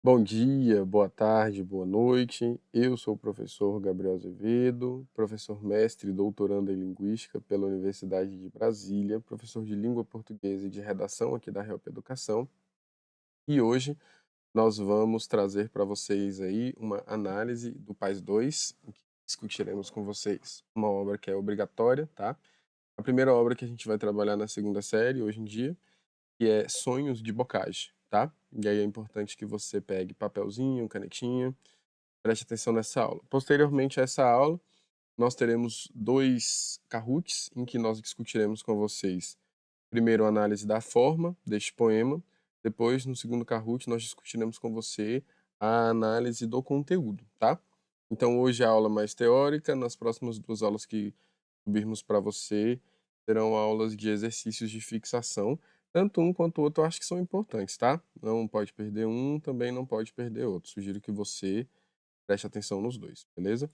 Bom dia, boa tarde, boa noite. Eu sou o professor Gabriel Azevedo, professor mestre e doutorando em Linguística pela Universidade de Brasília, professor de Língua Portuguesa e de Redação aqui da Help Educação. E hoje nós vamos trazer para vocês aí uma análise do PAS 2, em que discutiremos com vocês uma obra que é obrigatória, tá? A primeira obra que a gente vai trabalhar na segunda série, hoje em dia, que é Sonhos de Bocage, tá? E aí é importante que você pegue papelzinho, canetinha, preste atenção nessa aula. Posteriormente a essa aula, nós teremos dois Kahoots em que nós discutiremos com vocês, primeiro a análise da forma deste poema, depois no segundo Kahoot nós discutiremos com você a análise do conteúdo, tá? Então hoje a aula mais teórica, nas próximas duas aulas que subirmos para você, serão aulas de exercícios de fixação, tanto um quanto o outro eu acho que são importantes, tá? Não pode perder um, também não pode perder outro. Sugiro que você preste atenção nos dois, beleza?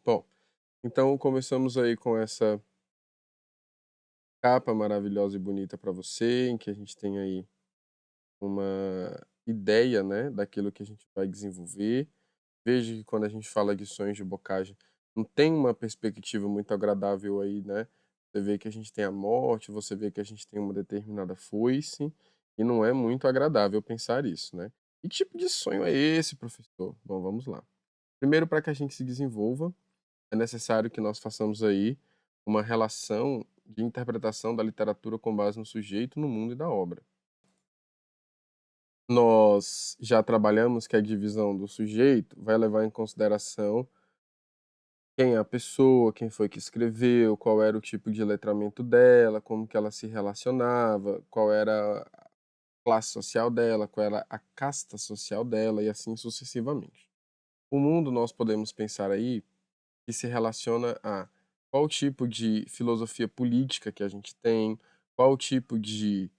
Bom, então começamos aí com essa capa maravilhosa e bonita para você, em que a gente tem aí uma ideia, né, daquilo que a gente vai desenvolver. Veja que quando a gente fala de sonhos de Bocage, não tem uma perspectiva muito agradável aí, né? Você vê que a gente tem a morte, você vê que a gente tem uma determinada foice, e não é muito agradável pensar isso, né? Que tipo de sonho é esse, professor? Bom, vamos lá. Primeiro, para que a gente se desenvolva, é necessário que nós façamos aí uma relação de interpretação da literatura com base no sujeito, no mundo e da obra. Nós já trabalhamos que a divisão do sujeito vai levar em consideração quem é a pessoa, quem foi que escreveu, qual era o tipo de letramento dela, como que ela se relacionava, qual era a classe social dela, qual era a casta social dela e assim sucessivamente. O mundo nós podemos pensar aí que se relaciona a qual tipo de filosofia política que a gente tem, qual tipo de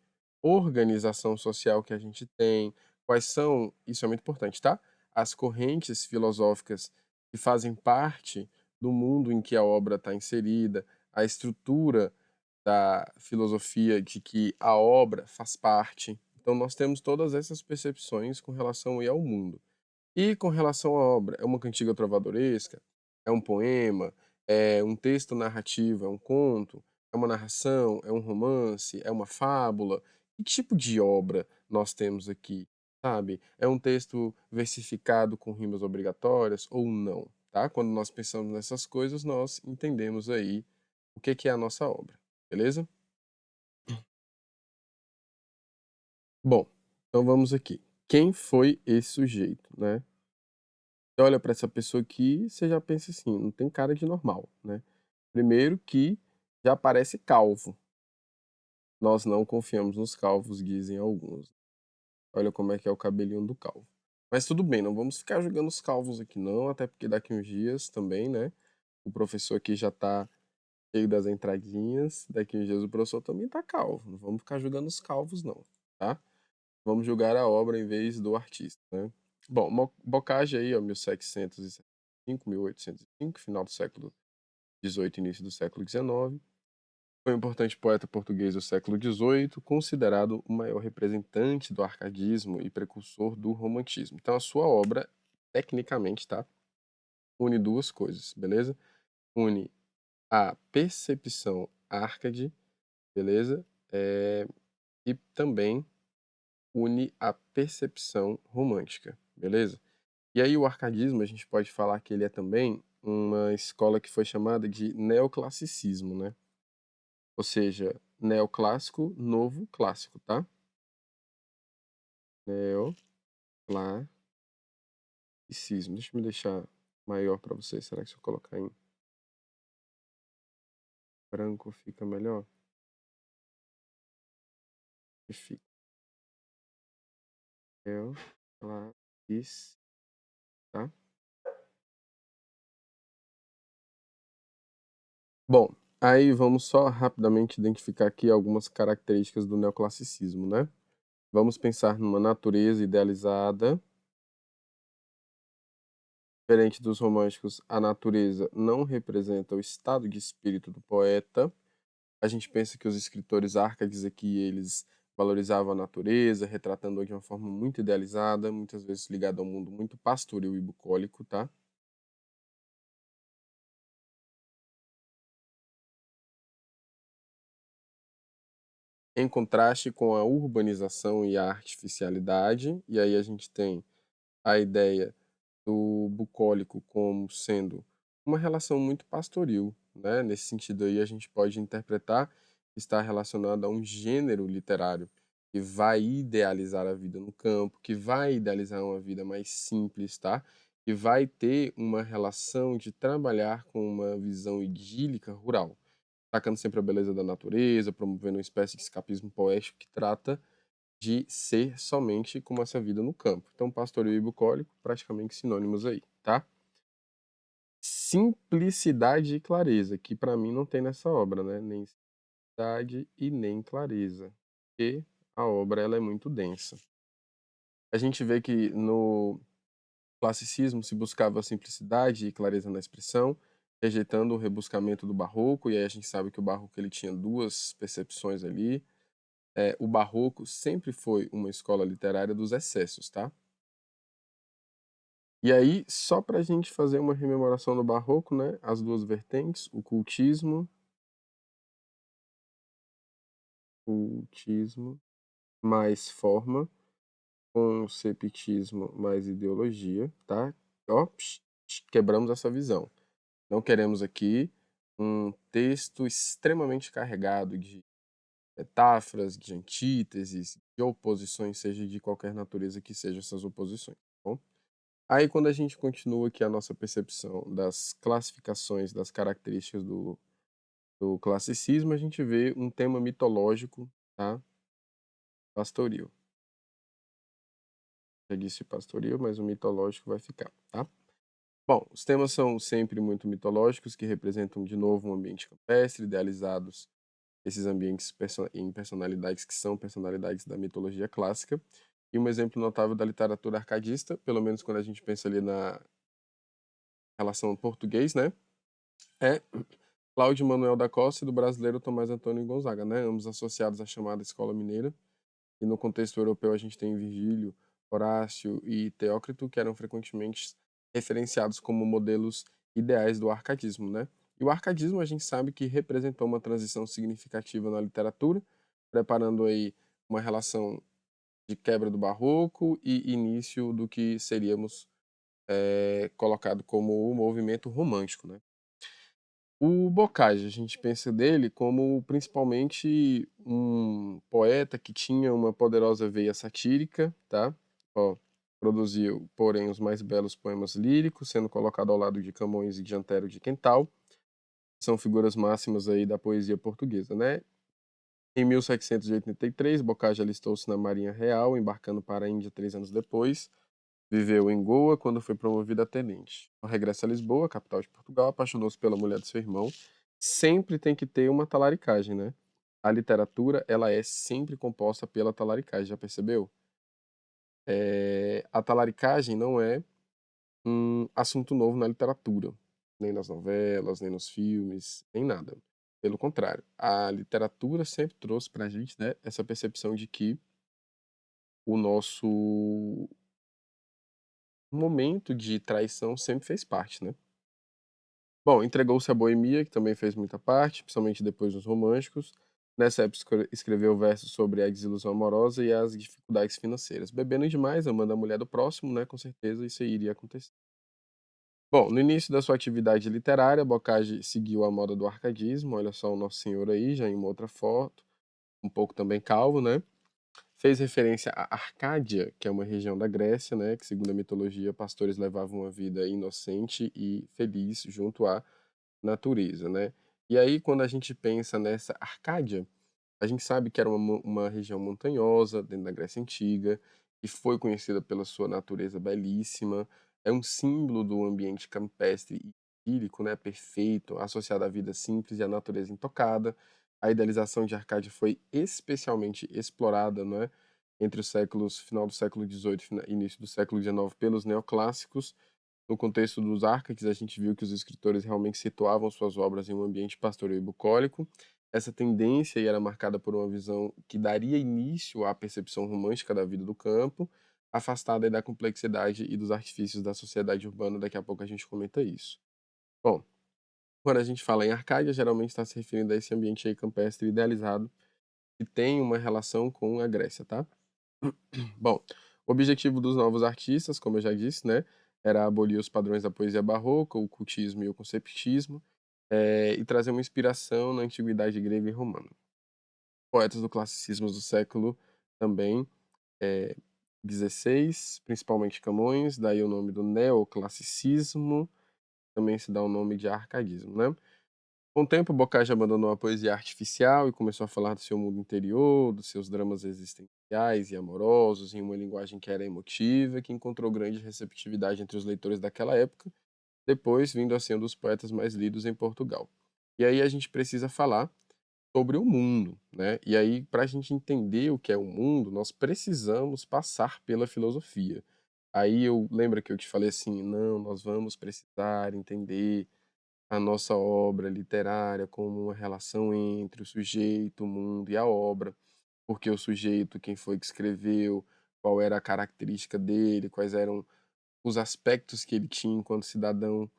organização social que a gente tem, quais são, isso é muito importante, tá? As correntes filosóficas que fazem parte do mundo em que a obra está inserida, a estrutura da filosofia de que a obra faz parte. Então nós temos todas essas percepções com relação aí ao mundo. E com relação à obra, é uma cantiga trovadoresca? É um poema? É um texto narrativo? É um conto? É uma narração? É um romance? É uma fábula? Que tipo de obra nós temos aqui, sabe? É um texto versificado com rimas obrigatórias ou não, tá? Quando nós pensamos nessas coisas, nós entendemos aí o que é a nossa obra, beleza? Bom, então vamos aqui. Quem foi esse sujeito, né? Você olha para essa pessoa aqui, você já pensa assim, não tem cara de normal, né. Primeiro que já parece calvo. Nós não confiamos nos calvos, dizem alguns. Olha como é que é o cabelinho do calvo. Mas tudo bem, não vamos ficar julgando os calvos aqui não, até porque daqui uns dias também, né, o professor aqui já tá cheio das entradinhas, daqui uns dias o professor também tá calvo, não vamos ficar julgando os calvos não, tá. Vamos julgar a obra em vez do artista, né. Bom, Bocage aí, ó, 1775, 1805, final do século XVIII, início do século XIX. Foi um importante poeta português do século XVIII, considerado o maior representante do arcadismo e precursor do romantismo. Então a sua obra, tecnicamente, tá, une duas coisas, beleza? Une a percepção arcade, beleza? E também une a percepção romântica, beleza? E aí o arcadismo, a gente pode falar que ele é também uma escola que foi chamada de neoclassicismo, né? Ou seja, neoclássico, novo clássico, tá? Neoclassicismo. Deixa eu me deixar maior para você. Será que se eu colocar em branco fica melhor? E fica. Neoclassicismo, tá? Bom, aí vamos só rapidamente identificar aqui algumas características do neoclassicismo, né? Vamos pensar numa natureza idealizada. Diferente dos românticos, a natureza não representa o estado de espírito do poeta. A gente pensa que os escritores árcades aqui, eles valorizavam a natureza, retratando-a de uma forma muito idealizada, muitas vezes ligada a um mundo muito pastoril e bucólico, tá? Em contraste com a urbanização e a artificialidade, e aí a gente tem a ideia do bucólico como sendo uma relação muito pastoril, né? Nesse sentido aí a gente pode interpretar que está relacionado a um gênero literário que vai idealizar a vida no campo, que vai idealizar uma vida mais simples, tá? Que vai ter uma relação de trabalhar com uma visão idílica rural, destacando sempre a beleza da natureza, promovendo uma espécie de escapismo poético que trata de ser somente como essa vida no campo. Então, pastoril e bucólico, praticamente sinônimos aí, tá? Simplicidade e clareza, que para mim não tem nessa obra, né? Nem simplicidade e nem clareza, porque a obra ela é muito densa. A gente vê que no classicismo se buscava simplicidade e clareza na expressão, rejeitando o rebuscamento do barroco, e aí a gente sabe que o barroco ele tinha duas percepções ali. O barroco sempre foi uma escola literária dos excessos, tá? E aí, só para a gente fazer uma rememoração do barroco, né? As duas vertentes, o cultismo mais forma, conceptismo mais ideologia, tá? Ó, quebramos essa visão. Não queremos aqui um texto extremamente carregado de metáforas, de antíteses, de oposições, seja de qualquer natureza que sejam essas oposições, tá bom? Aí, quando a gente continua aqui a nossa percepção das classificações, das características do classicismo, a gente vê um tema mitológico, tá? Pastoril. Já disse pastoril, mas o mitológico vai ficar, tá? Bom, os temas são sempre muito mitológicos, que representam de novo um ambiente campestre, idealizados esses ambientes em personalidades que são personalidades da mitologia clássica. E um exemplo notável da literatura arcadista, pelo menos quando a gente pensa ali na relação português, né? É Cláudio Manuel da Costa e do brasileiro Tomás Antônio Gonzaga, né? Ambos associados à chamada Escola Mineira. E no contexto europeu a gente tem Virgílio, Horácio e Teócrito, que eram frequentemente referenciados como modelos ideais do arcadismo, né? E o arcadismo a gente sabe que representou uma transição significativa na literatura, preparando aí uma relação de quebra do barroco e início do que seríamos colocado como o movimento romântico, né? O Boccaccio, a gente pensa dele como principalmente um poeta que tinha uma poderosa veia satírica, tá? Ó, produziu, porém, os mais belos poemas líricos, sendo colocado ao lado de Camões e de Antero de Quental. São figuras máximas aí da poesia portuguesa, né? Em 1783, Boccaccio alistou-se na Marinha Real, embarcando para a Índia 3 anos depois. Viveu em Goa quando foi promovido a tenente. Ao regresso a Lisboa, capital de Portugal, apaixonou-se pela mulher do seu irmão. Sempre tem que ter uma talaricagem, né? A literatura, ela é sempre composta pela talaricagem, já percebeu? A talaricagem não é um assunto novo na literatura, nem nas novelas, nem nos filmes, nem nada. Pelo contrário, a literatura sempre trouxe pra gente, né, essa percepção de que o nosso momento de traição sempre fez parte, né? Bom, entregou-se à boemia, que também fez muita parte, principalmente depois dos românticos. Nessa época escreveu versos sobre a desilusão amorosa e as dificuldades financeiras. Bebendo demais, amando a mulher do próximo, né? Com certeza isso aí iria acontecer. Bom, no início da sua atividade literária, Boccaccio seguiu a moda do arcadismo. Olha só o Nosso Senhor aí, já em uma outra foto. Um pouco também calvo, né? Fez referência à Arcádia, que é uma região da Grécia, né? Que, segundo a mitologia, pastores levavam uma vida inocente e feliz junto à natureza, né. E aí quando a gente pensa nessa Arcádia, a gente sabe que era uma região montanhosa dentro da Grécia Antiga, e foi conhecida pela sua natureza belíssima, é um símbolo do ambiente campestre e idílico, né, perfeito, associado à vida simples e à natureza intocada. A idealização de Arcádia foi especialmente explorada, né, entre os séculos final do século XVIII e início do século XIX pelos neoclássicos. No contexto dos Árcades, a gente viu que os escritores realmente situavam suas obras em um ambiente pastoril e bucólico, Essa tendência aí era marcada por uma visão que daria início à percepção romântica da vida do campo, afastada aí da complexidade e dos artifícios da sociedade urbana. Daqui a pouco a gente comenta isso. Bom, quando a gente fala em Arcádia, geralmente está se referindo a esse ambiente aí campestre idealizado que tem uma relação com a Grécia, tá? Bom, o objetivo dos novos artistas, como eu já disse, né, era abolir os padrões da poesia barroca, o cultismo e o conceptismo, e trazer uma inspiração na antiguidade grega e romana. Poetas do classicismo do século também eh, XVI, principalmente Camões, daí o nome do neoclassicismo, também se dá o nome de arcadismo, né? Com o tempo, Boccaccio abandonou a poesia artificial e começou a falar do seu mundo interior, dos seus dramas existenciais e amorosos, em uma linguagem que era emotiva, que encontrou grande receptividade entre os leitores daquela época, depois vindo a ser um dos poetas mais lidos em Portugal. E aí a gente precisa falar sobre o mundo, né? E aí, para a gente entender o que é o mundo, nós precisamos passar pela filosofia. Aí eu lembro que eu te falei assim, não, nós vamos precisar entender a nossa obra literária como uma relação entre o sujeito, o mundo e a obra, porque o sujeito, quem foi que escreveu, qual era a característica dele, quais eram os aspectos que ele tinha enquanto cidadão,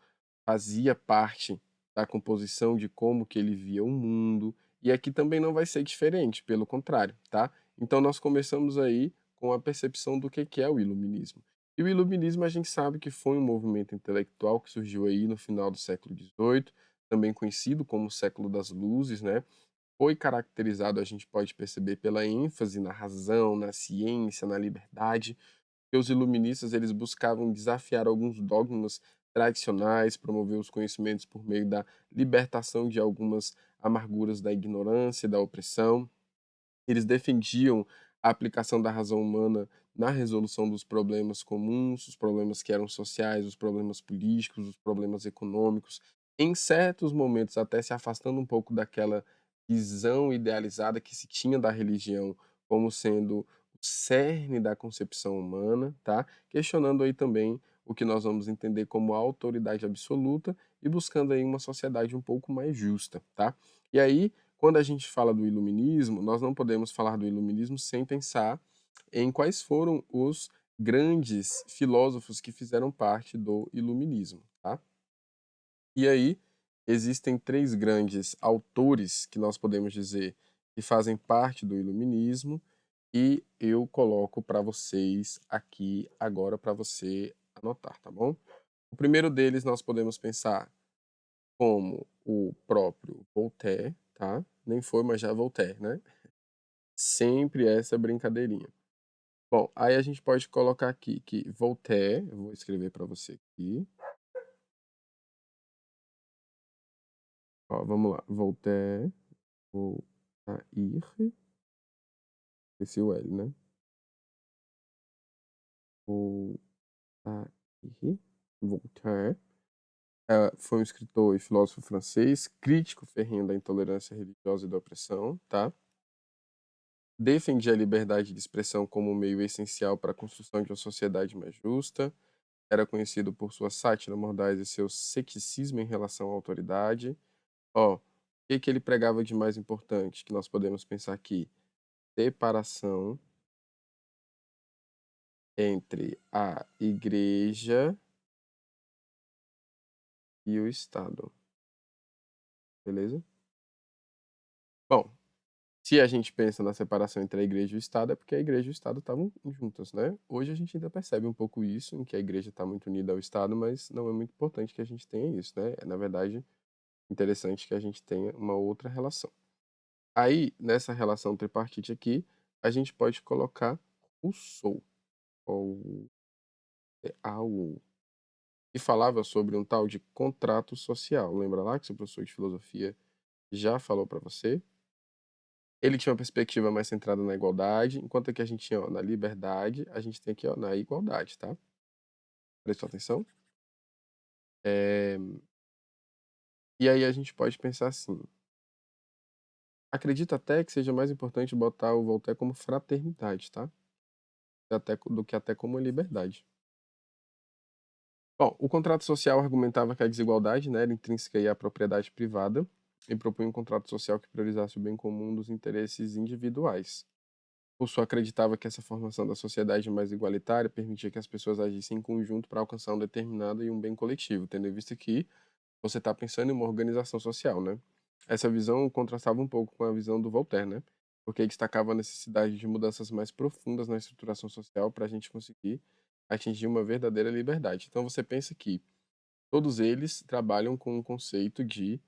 fazia parte da composição de como que ele via o mundo, e aqui também não vai ser diferente, pelo contrário, tá? Então nós começamos aí com a percepção do que é o iluminismo. E o iluminismo a gente sabe que foi um movimento intelectual que surgiu aí no final do século XVIII, também conhecido como o século das luzes, né? Foi caracterizado, a gente pode perceber, pela ênfase na razão, na ciência, na liberdade, que os iluministas eles buscavam desafiar alguns dogmas tradicionais, promover os conhecimentos por meio da libertação de algumas amarguras da ignorância e da opressão. Eles defendiam a aplicação da razão humana na resolução dos problemas comuns, os problemas que eram sociais, os problemas políticos, os problemas econômicos, em certos momentos até se afastando um pouco daquela visão idealizada que se tinha da religião como sendo o cerne da concepção humana, tá? Questionando aí também o que nós vamos entender como a autoridade absoluta e buscando aí uma sociedade um pouco mais justa, tá? E aí, quando a gente fala do iluminismo, nós não podemos falar do iluminismo sem pensar em quais foram os grandes filósofos que fizeram parte do iluminismo, tá? E aí existem três grandes autores que nós podemos dizer que fazem parte do iluminismo e eu coloco para vocês aqui agora para você anotar, tá bom? O primeiro deles nós podemos pensar como o próprio Voltaire, tá? Nem foi, mas já Voltaire, né? Sempre essa brincadeirinha. Bom, aí a gente pode colocar aqui que Voltaire, eu vou escrever para você aqui. Ó, vamos lá. Voltaire, Voltaire, esse é o L, né? Voltaire, Voltaire. Foi um escritor e filósofo francês, crítico ferrenho da intolerância religiosa e da opressão, tá? Defendia a liberdade de expressão como um meio essencial para a construção de uma sociedade mais justa. Era conhecido por sua sátira mordaz e seu ceticismo em relação à autoridade. Ó, o que ele pregava de mais importante que nós podemos pensar aqui? Separação entre a igreja e o Estado, beleza? Bom, se a gente pensa na separação entre a igreja e o Estado, é porque a igreja e o Estado estavam juntas, né? Hoje a gente ainda percebe um pouco isso, em que a igreja está muito unida ao Estado, mas não é muito importante que a gente tenha isso, né? É, na verdade, interessante que a gente tenha uma outra relação. Aí, nessa relação tripartite aqui, a gente pode colocar Rousseau, ou Raoult, que falava sobre um tal de contrato social. Lembra lá que seu professor de filosofia já falou para você? Ele tinha uma perspectiva mais centrada na igualdade, enquanto aqui a gente tinha ó, na liberdade, a gente tem aqui ó, na igualdade, tá? Prestou atenção? É, E aí a gente pode pensar assim, acredito até que seja mais importante botar o Voltaire como fraternidade, tá? Do que até como liberdade. Bom, o contrato social argumentava que a desigualdade, né, era intrínseca à propriedade privada e propunha um contrato social que priorizasse o bem comum dos interesses individuais. Rousseau acreditava que essa formação da sociedade mais igualitária permitia que as pessoas agissem em conjunto para alcançar um determinado e um bem coletivo, tendo em vista que você está pensando em uma organização social, né? Essa visão contrastava um pouco com a visão do Voltaire, né? Porque destacava a necessidade de mudanças mais profundas na estruturação social para a gente conseguir atingir uma verdadeira liberdade. Então você pensa que todos eles trabalham com o conceito de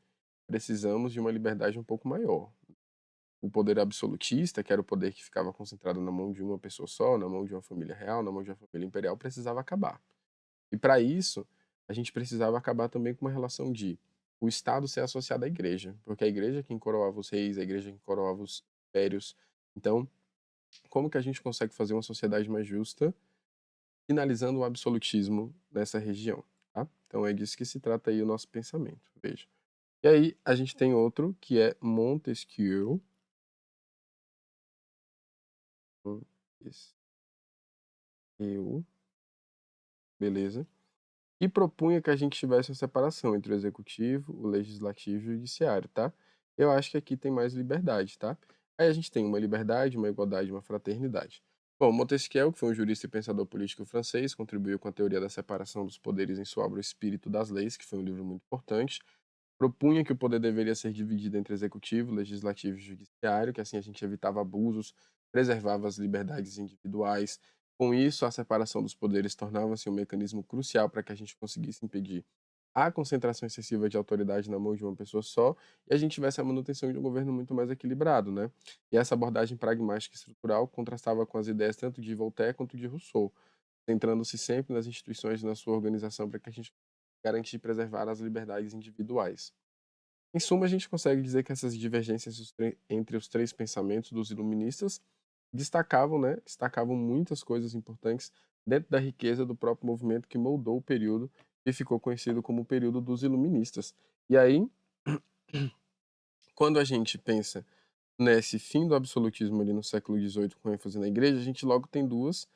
precisamos de uma liberdade um pouco maior. O poder absolutista, que era o poder que ficava concentrado na mão de uma pessoa só, na mão de uma família real, na mão de uma família imperial, precisava acabar. E para isso, a gente precisava acabar também com uma relação de o Estado ser associado à igreja, porque a igreja é quem coroava os reis, a igreja é quem coroava os impérios. Então, como que a gente consegue fazer uma sociedade mais justa, finalizando o absolutismo nessa região, tá? Então é disso que se trata aí o nosso pensamento, veja. E aí a gente tem outro que é Montesquieu. Montesquieu, beleza? E propunha que a gente tivesse uma separação entre o executivo, o legislativo e o judiciário, tá? Eu acho que aqui tem mais liberdade, tá? Aí a gente tem uma liberdade, uma igualdade, uma fraternidade. Bom, Montesquieu, que foi um jurista e pensador político francês, contribuiu com a teoria da separação dos poderes em sua obra O Espírito das Leis, que foi um livro muito importante. Propunha que o poder deveria ser dividido entre executivo, legislativo e judiciário, que assim a gente evitava abusos, preservava as liberdades individuais. Com isso, a separação dos poderes tornava-se um mecanismo crucial para que a gente conseguisse impedir a concentração excessiva de autoridade na mão de uma pessoa só e a gente tivesse a manutenção de um governo muito mais equilibrado, né? E essa abordagem pragmática e estrutural contrastava com as ideias tanto de Voltaire quanto de Rousseau, centrando-se sempre nas instituições e na sua organização para que a gente garantisse preservar as liberdades individuais. Em suma, a gente consegue dizer que essas divergências entre os três pensamentos dos iluministas destacavam, né, destacavam muitas coisas importantes dentro da riqueza do próprio movimento que moldou o período que ficou conhecido como o período dos iluministas. E aí, quando a gente pensa nesse fim do absolutismo ali no século XVIII com ênfase na igreja, a gente logo tem duas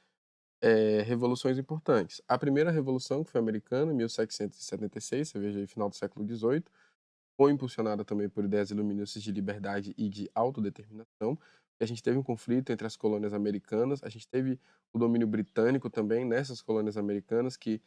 revoluções importantes. A primeira revolução, que foi americana, em 1776, você veja aí, final do século XVIII, foi impulsionada também por ideias iluministas de liberdade e de autodeterminação. A gente teve um conflito entre as colônias americanas, a gente teve o domínio britânico também nessas colônias americanas, que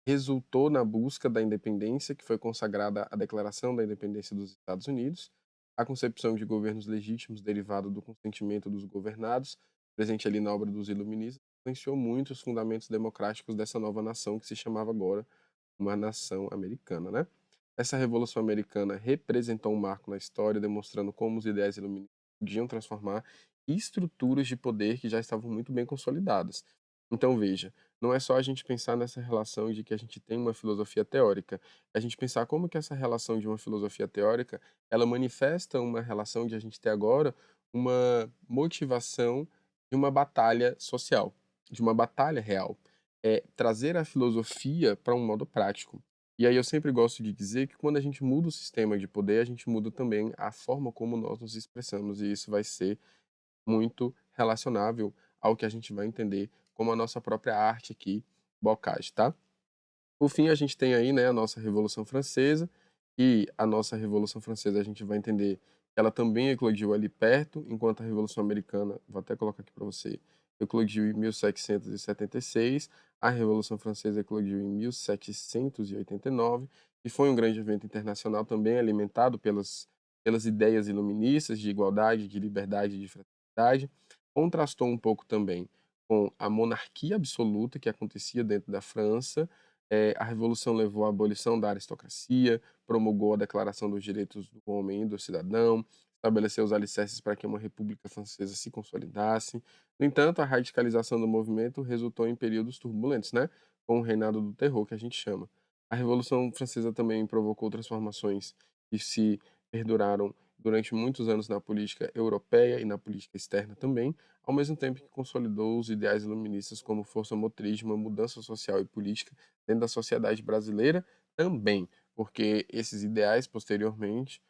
resultou na busca da independência, que foi consagrada a Declaração da Independência dos Estados Unidos, a concepção de governos legítimos derivado do consentimento dos governados, presente ali na obra dos iluministas, influenciou muito os fundamentos democráticos dessa nova nação que se chamava agora uma nação americana, né? Essa Revolução Americana representou um marco na história, demonstrando como os ideais iluministas podiam transformar estruturas de poder que já estavam muito bem consolidadas. Então, veja, não é só a gente pensar nessa relação de que a gente tem uma filosofia teórica, é a gente pensar como que essa relação de uma filosofia teórica, ela manifesta uma relação de a gente ter agora uma motivação de uma batalha social, de uma batalha real. É trazer a filosofia para um modo prático. E aí eu sempre gosto de dizer que quando a gente muda o sistema de poder, a gente muda também a forma como nós nos expressamos, e isso vai ser muito relacionável ao que a gente vai entender como a nossa própria arte aqui, Bocage, tá? Por fim, a gente tem aí, né, a nossa Revolução Francesa, e a nossa Revolução Francesa a gente vai entender que ela também eclodiu ali perto, enquanto a Revolução Americana, vou até colocar aqui para você, eclodiu em 1776, a Revolução Francesa eclodiu em 1789, e foi um grande evento internacional também alimentado pelas ideias iluministas de igualdade, de liberdade e de fraternidade. Contrastou um pouco também com a monarquia absoluta que acontecia dentro da França. A Revolução levou à abolição da aristocracia, promulgou a Declaração dos Direitos do Homem e do Cidadão, estabeleceu os alicerces para que uma república francesa se consolidasse. No entanto, a radicalização do movimento resultou em períodos turbulentos, né? Com o reinado do terror, que a gente chama. A Revolução Francesa também provocou transformações que se perduraram durante muitos anos na política europeia e na política externa também, ao mesmo tempo que consolidou os ideais iluministas como força motriz de uma mudança social e política dentro da sociedade brasileira também, porque esses ideais, posteriormente,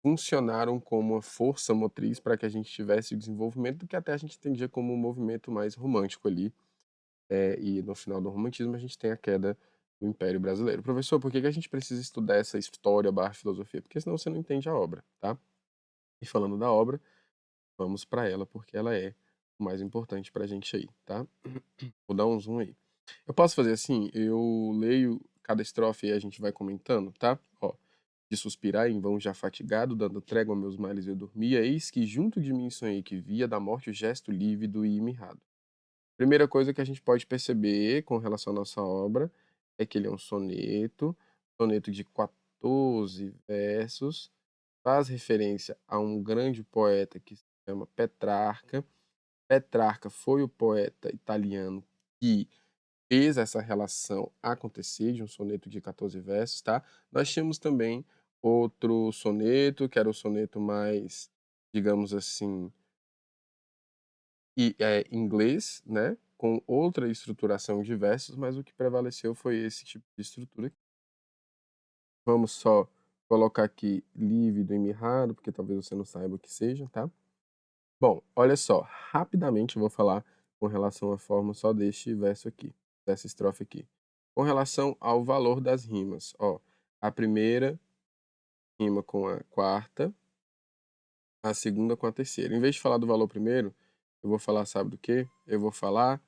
funcionaram como uma força motriz para que a gente tivesse o desenvolvimento que até a gente entendia como um movimento mais romântico ali, e no final do romantismo a gente tem a queda do Império Brasileiro. Professor, por que que a gente precisa estudar essa história/filosofia? Porque senão você não entende a obra, tá? E falando da obra, vamos para ela, porque ela é o mais importante para a gente aí, tá? Vou dar um zoom aí. Eu posso fazer assim? Eu leio cada estrofe e a gente vai comentando, tá? Ó. De suspirar em vão já fatigado, dando trégua a meus males eu dormia, eis que junto de mim sonhei que via da morte o gesto lívido e mirrado. Primeira coisa que a gente pode perceber com relação à nossa obra é que ele é um soneto de 14 versos, faz referência a um grande poeta que se chama Petrarca. Petrarca foi o poeta italiano que fez essa relação acontecer, de um soneto de 14 versos, tá? Nós tínhamos também outro soneto, que era o soneto mais, digamos assim, inglês, né? Com outra estruturação de versos, mas o que prevaleceu foi esse tipo de estrutura. Vamos só colocar aqui lívido e mirrado, porque talvez você não saiba o que seja, tá? Bom, olha só, rapidamente eu vou falar com relação à forma só deste verso aqui, dessa estrofe aqui. Com relação ao valor das rimas, ó, a primeira rima com a quarta, a segunda com a terceira. Em vez de falar do valor primeiro, eu vou falar, sabe do quê? Eu vou falar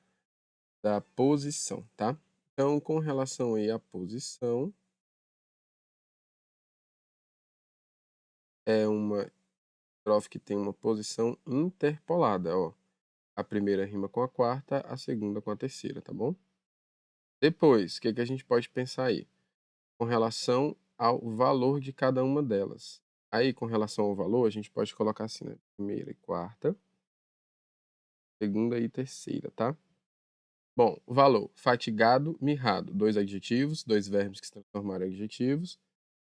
da posição, tá? Então, com relação aí à posição, é uma estrofe que tem uma posição interpolada, ó. A primeira rima com a quarta, a segunda com a terceira, tá bom? Depois, o que que a gente pode pensar aí? Com relação ao valor de cada uma delas. Aí, com relação ao valor, a gente pode colocar assim, né? Primeira e quarta, segunda e terceira, tá? Bom, valor. Fatigado, mirrado. Dois adjetivos, dois verbos que se transformaram em adjetivos.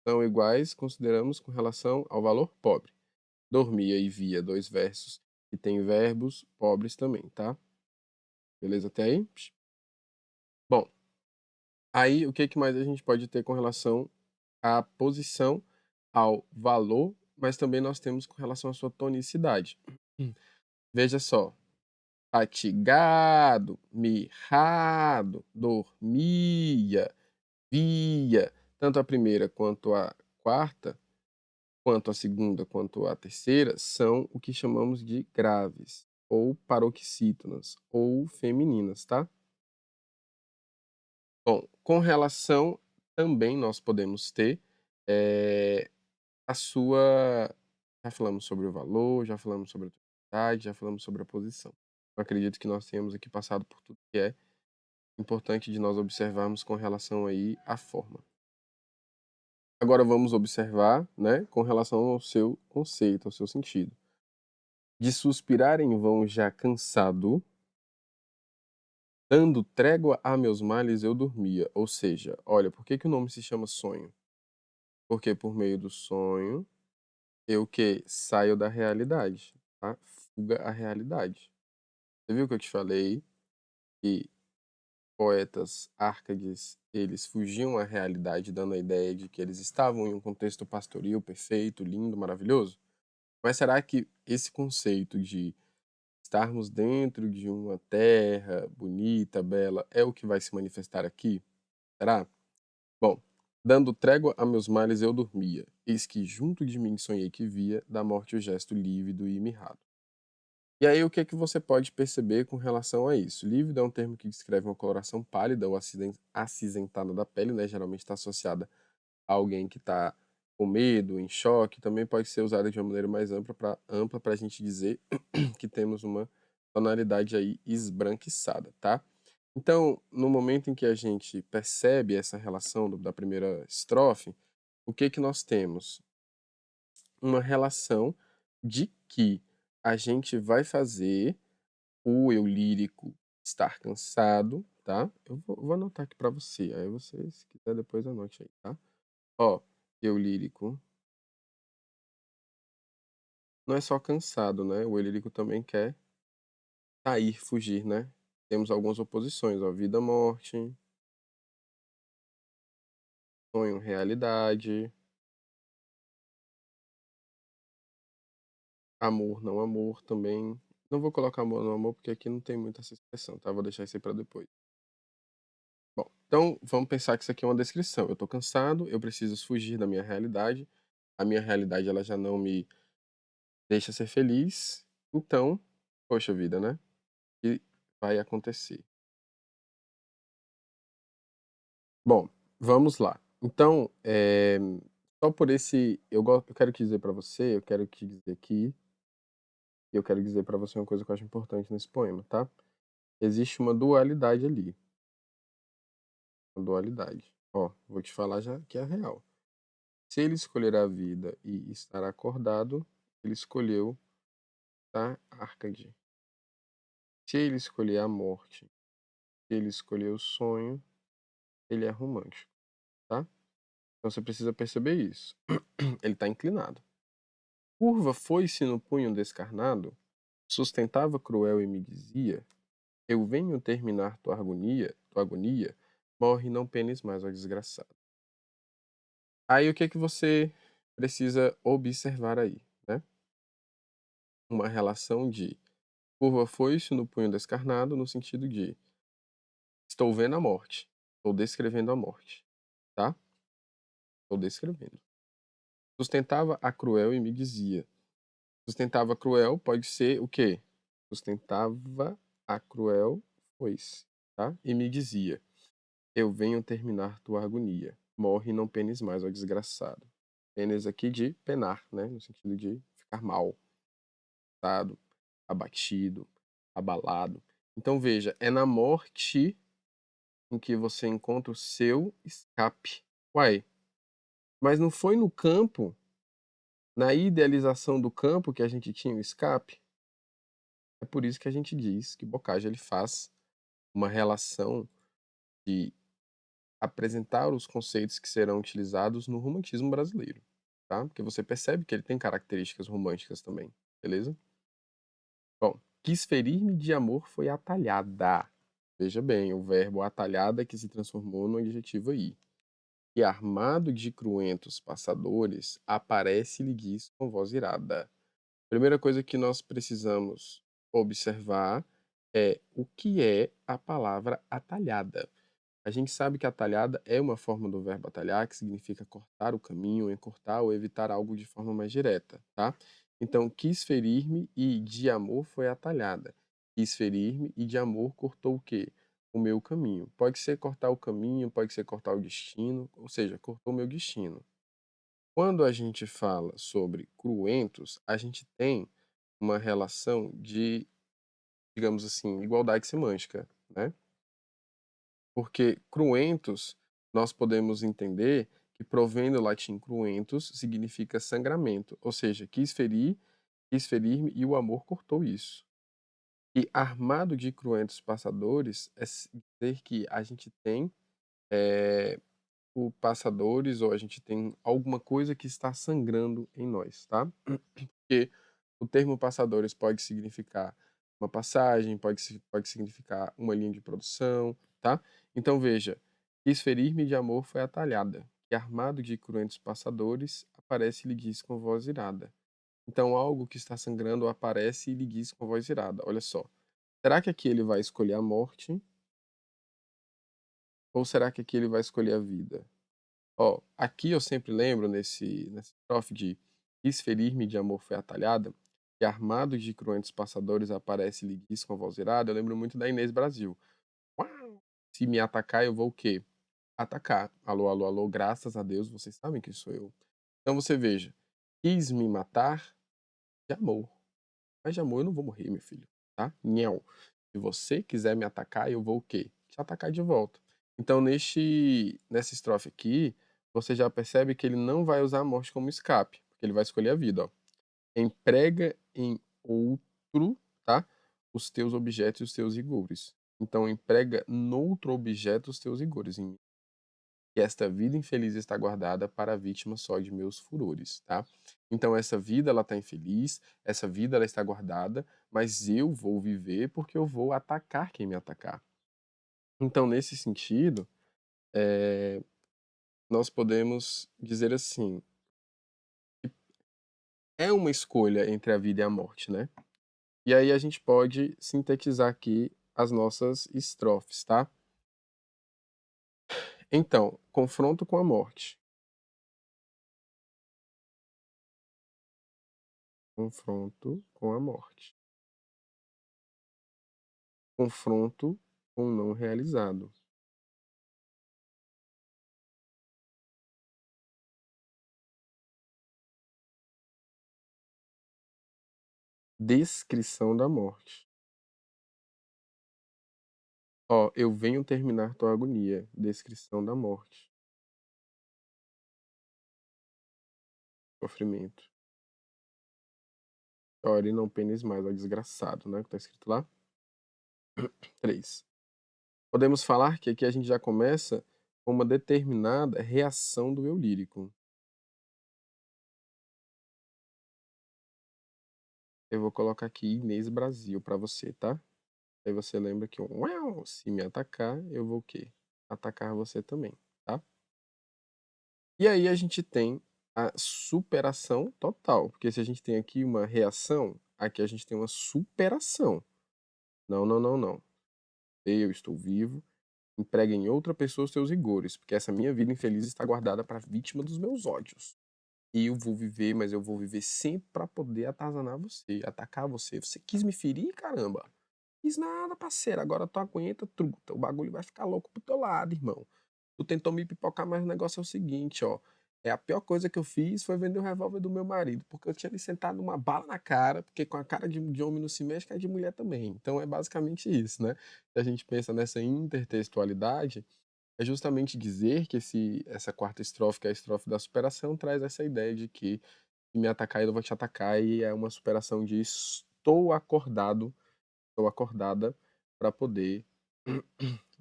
São iguais, consideramos com relação ao valor pobre. Dormia e via, dois versos que têm verbos pobres também, tá? Beleza até aí? Bom, aí o que que mais a gente pode ter com relação à posição, ao valor, mas também nós temos com relação à sua tonicidade. Veja só, fatigado, mirrado, dormia, via. Tanto a primeira quanto a quarta, quanto a segunda quanto a terceira, são o que chamamos de graves, ou paroxítonas, ou femininas, tá? Bom, com relação também nós podemos ter eh, a sua. Já falamos sobre o valor, já falamos sobre a utilidade, já falamos sobre a posição. Eu acredito que nós tenhamos aqui passado por tudo que é importante de nós observarmos com relação aí à forma. Agora vamos observar, né, com relação ao seu conceito, ao seu sentido. De suspirar em vão já cansado, dando trégua a meus males eu dormia. Ou seja, olha, por que que o nome se chama sonho? Porque por meio do sonho eu o quê? Saio da realidade, tá? Fuga à realidade. Você viu que eu te falei que poetas Árcades, eles fugiam à realidade, dando a ideia de que eles estavam em um contexto pastoril perfeito, lindo, maravilhoso? Mas será que esse conceito de estarmos dentro de uma terra bonita, bela, é o que vai se manifestar aqui? Será? Bom, dando trégua a meus males eu dormia, eis que junto de mim sonhei que via da morte o gesto lívido e mirrado. E aí, o que é que você pode perceber com relação a isso? Lívido é um termo que descreve uma coloração pálida ou acinzentada da pele, né? Geralmente está associada a alguém que está com medo, em choque. Também pode ser usada de uma maneira mais ampla para a gente dizer que temos uma tonalidade aí esbranquiçada, tá? Então, no momento em que a gente percebe essa relação da primeira estrofe, o que que nós temos? Uma relação de que a gente vai fazer o eu lírico estar cansado, tá? Eu vou anotar aqui pra você, aí você, se quiser, depois anote aí, tá? Ó, eu lírico não é só cansado, né? O eu lírico também quer sair, fugir, né? Temos algumas oposições, ó, vida, morte, sonho, realidade, amor, não amor também. Não vou colocar amor, não amor, porque aqui não tem muita essa expressão, tá? Vou deixar isso aí pra depois. Bom, então vamos pensar que isso aqui é uma descrição. Eu estou cansado, eu preciso fugir da minha realidade. A minha realidade ela já não me deixa ser feliz. Então, poxa vida, né? O que vai acontecer? Bom, vamos lá. Então, só por esse, eu quero te dizer para você, eu quero te dizer aqui, e eu quero dizer para você uma coisa que eu acho importante nesse poema, tá? Existe uma dualidade ali, uma dualidade. Ó, vou te falar já que é a real. Se ele escolher a vida e estar acordado, ele escolheu tá Arcade. Se ele escolher a morte, se ele escolher o sonho, ele é romântico, tá? Então você precisa perceber isso. Ele está inclinado. Curva foi-se no punho descarnado, sustentava cruel e me dizia: eu venho terminar tua agonia, morre não penes mais, ó desgraçado. Aí o que é que você precisa observar aí, né? Uma relação de curva foi-se no punho descarnado, no sentido de estou vendo a morte, estou descrevendo a morte, tá? Estou descrevendo. Sustentava a cruel e me dizia. Sustentava a cruel pode ser o quê? Sustentava a cruel foice, tá? E me dizia: eu venho terminar tua agonia. Morre e não penes mais, ó desgraçado. Penes aqui de penar, né? No sentido de ficar mal, assustado, abatido, abalado. Então veja, é na morte em que você encontra o seu escape. Uai, mas não foi no campo, na idealização do campo que a gente tinha o escape? É por isso que a gente diz que Boccaccio ele faz uma relação de apresentar os conceitos que serão utilizados no romantismo brasileiro, tá? Porque você percebe que ele tem características românticas também, beleza? Bom, quis ferir-me de amor foi atalhada. Veja bem, o verbo atalhada que se transformou no adjetivo aí. E armado de cruentos passadores, aparece e lhe diz com voz irada. Primeira coisa que nós precisamos observar é o que é a palavra atalhada. A gente sabe que atalhada é uma forma do verbo atalhar, que significa cortar o caminho, encurtar ou evitar algo de forma mais direta, tá? Então, quis ferir-me e de amor foi atalhada. Quis ferir-me e de amor cortou o quê? O meu caminho. Pode ser cortar o caminho, pode ser cortar o destino, ou seja, cortou o meu destino. Quando a gente fala sobre cruentos, a gente tem uma relação de, digamos assim, igualdade semântica, né? Porque cruentos, nós podemos entender que provém do latim cruentus, significa sangramento, ou seja, quis ferir-me e o amor cortou isso. E armado de cruentos passadores é dizer que a gente tem o passadores ou a gente tem alguma coisa que está sangrando em nós, tá? Porque o termo passadores pode significar uma passagem, pode significar uma linha de produção, tá? Então veja, quis ferir-me de amor foi atalhada, que armado de cruentos passadores, aparece e lhe diz com voz irada. Então algo que está sangrando aparece e lhe diz com voz irada. Olha só, será que aqui ele vai escolher a morte ou será que aqui ele vai escolher a vida? Ó, aqui eu sempre lembro nessa estrofe de quis ferir-me de amor foi atalhada, que armado de cruentos passadores aparece e lhe diz com a voz irada, eu lembro muito da Inês Brasil. Uau! Se me atacar, eu vou o quê? Atacar. Alô, alô, alô, graças a Deus, vocês sabem que sou eu. Então você veja, quis me matar de amor. Mas de amor eu não vou morrer, meu filho, tá? Não. Se você quiser me atacar, eu vou o quê? Te atacar de volta. Então, nessa estrofe aqui, você já percebe que ele não vai usar a morte como escape, porque ele vai escolher a vida, ó. Emprega em outro, tá? Os teus objetos e os teus rigores. Então, emprega noutro objeto os teus rigores, que esta vida infeliz está guardada para a vítima só de meus furores, tá? Então essa vida ela está infeliz, essa vida ela está guardada, mas eu vou viver porque eu vou atacar quem me atacar. Então nesse sentido, nós podemos dizer assim, é uma escolha entre a vida e a morte, né? E aí a gente pode sintetizar aqui as nossas estrofes, tá? Então, confronto com a morte. Confronto com a morte. Confronto com o não realizado. Descrição da morte. Ó, eu venho terminar tua agonia. Descrição da morte. Sofrimento. Chore e não penes mais, ó desgraçado, né? Que tá escrito lá. 3. Podemos falar que aqui a gente já começa com uma determinada reação do eu lírico. Eu vou colocar aqui Inês Brasil pra você, tá? Aí você lembra que uau, se me atacar, eu vou o quê? Atacar você também, tá? E aí a gente tem a superação total, porque se a gente tem aqui uma reação, aqui a gente tem uma superação. Não, não, não, não. Eu estou vivo, emprega em outra pessoa os teus rigores, porque essa minha vida infeliz está guardada para vítima dos meus ódios. E eu vou viver, mas eu vou viver sempre para poder atazanar você, atacar você. Você quis me ferir, caramba? Quis nada, parceiro. Agora tu aguenta, truta. O bagulho vai ficar louco pro teu lado, irmão. Tu tentou me pipocar, mas o negócio é o seguinte, ó. É a pior coisa que eu fiz foi vender o revólver do meu marido, porque eu tinha lhe sentado uma bala na cara, porque com a cara de homem não se mexe, que é de mulher também. Então é basicamente isso, né? Se a gente pensa nessa intertextualidade, é justamente dizer que essa quarta estrofe, que é a estrofe da superação, traz essa ideia de que se me atacar, eu vou te atacar, e é uma superação de estou acordado, estou acordada para poder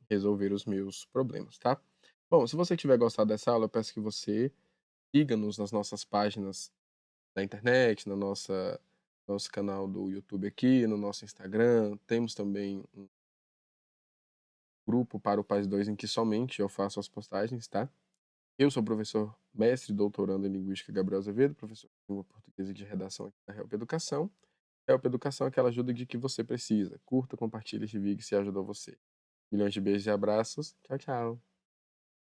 resolver os meus problemas, tá? Bom, se você tiver gostado dessa aula, eu peço que você siga-nos nas nossas páginas da internet, na nosso canal do YouTube aqui, no nosso Instagram. Temos também um grupo para o Paz 2 em que somente eu faço as postagens, tá? Eu sou o professor mestre e doutorando em Linguística Gabriel Azevedo, professor de Língua Portuguesa e de Redação aqui da Help Educação. Help Educação é aquela ajuda de que você precisa. Curta, compartilhe, divulgue se ajudou você. Milhões de beijos e abraços. Tchau, tchau.